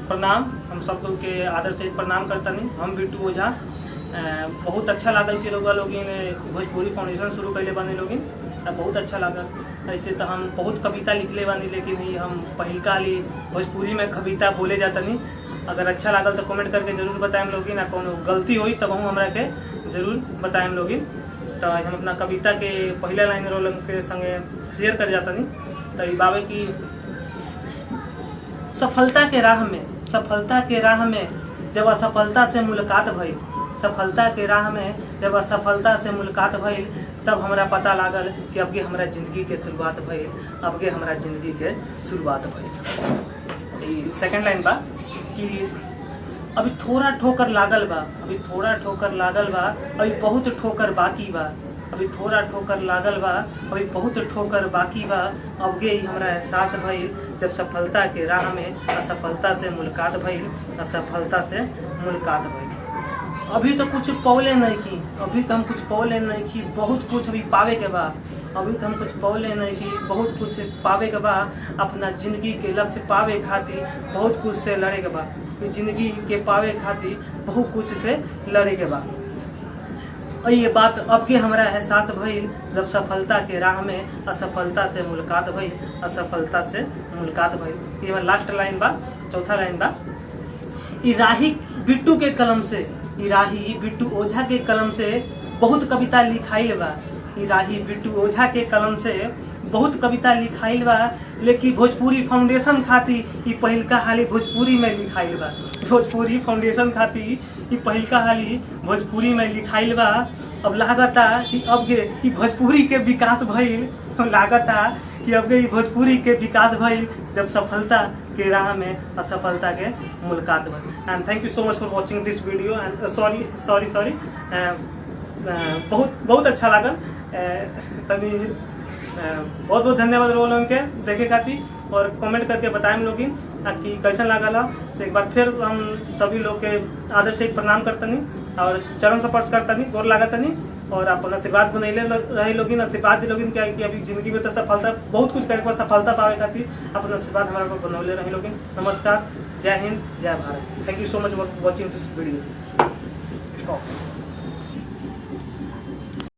प्रणाम। हम सब लोग के आदर से प्रणाम करतनी। हम बिट्टू ओझा। बहुत अच्छा लागल कि लोगिन भोजपुरी फाउंडेशन शुरू कैले बानी लोगिन, बहुत अच्छा लागल। ऐसे तो हम बहुत कविता लिखले बानी, लेकिन ही हम पहिलका हाली भोजपुरी में कविता बोले जातनी। अगर अच्छा लागल तो कमेंट करके जरूर बताएम लोगिन, आ कोनो गलती हुई तब हम हमरा के जरूर बताएम लोगिन। तो हम अपना कविता के पहला लाइन रोल के संगे शेयर कर जातनी। तो ये बाबे की सफलता के राह में जब असफलता से मुलाकात भइल, सफलता के राह में जब असफलता से मुलाकात भइल, तब हमरा पता लागल कि अब के हमरा जिंदगी के शुरुआत भइल, अब के हमरा जिंदगी के शुरुआत भइल। सेकंड लाइन बा कि अभी थोड़ा ठोकर लागल बा, अभी बहुत ठोकर बाकी बा, अभी थोड़ा ठोकर लागल बा, अभी बहुत ठोकर बाकी बा। अब गे हमरा एहसास भइल जब सफलता के राह में असफलता से मुलाकात भइल, असफलता से मुलाकात भइल। अभी तो कुछ पौले नहीं की, अभी तो हम कुछ पौले नहीं की, बहुत कुछ अभी पावे के बा, अभी तो हम कुछ पौले नहीं की, बहुत कुछ पावे के बा। अपना जिंदगी के लक्ष्य पावे खातिर बहुत कुछ से लड़े के बा, जिंदगी के पावे खातिर बहुत कुछ से लड़े के बा। ये बात अब के हमरा एहसास भइल जब सफलता के राह में असफलता से मुलाकात भइल, असफलता से मुलाकात भइल। ये लास्ट लाइन बा, चौथा लाइन बा। राही बिट्टू के कलम से, राही बिट्टू ओझा के कलम से बहुत कविता लिखाइल बा, राही बिट्टू ओझा के कलम से बहुत कविता लिखाइल बा। लेकिन भोजपुरी फाउंडेशन खातिर ये पहिलका हाली भोजपुरी में लिखाइल बा, भोजपुरी फाउंडेशन खातिर ये पहिलका हाली भोजपुरी में लिखाइल बा। अब लागता कि अब गे ये भोजपुरी के विकास भइल, लागता कि अब गे भोजपुरी के विकास भइल जब सफलता के राह में असफलता के मुलाकात भइल। And thank you so much for watching this video. And sorry बहुत अच्छा लागल। तनी बहुत बहुत धन्यवाद लोगन के देखे खातिर, और कमेंट करके बताएं लोगिन कि कैसा लागल। तो एक बार फिर हम सभी लोग के आदर से प्रणाम करतनी और चरण स्पर्श करतनी, गोर लागतनी, और अपन आशीर्वाद बनैले रहे लोगिन, आशीर्वाद दी लोगिन कि अभी जिंदगी में तो सफलता बहुत कुछ करे पर सफलता पावे खातिर अपन आशीर्वाद हमारा को बनौले रहे लोगिन। नमस्कार, जय हिंद, जय Bharat. Thank you so much for watching this video.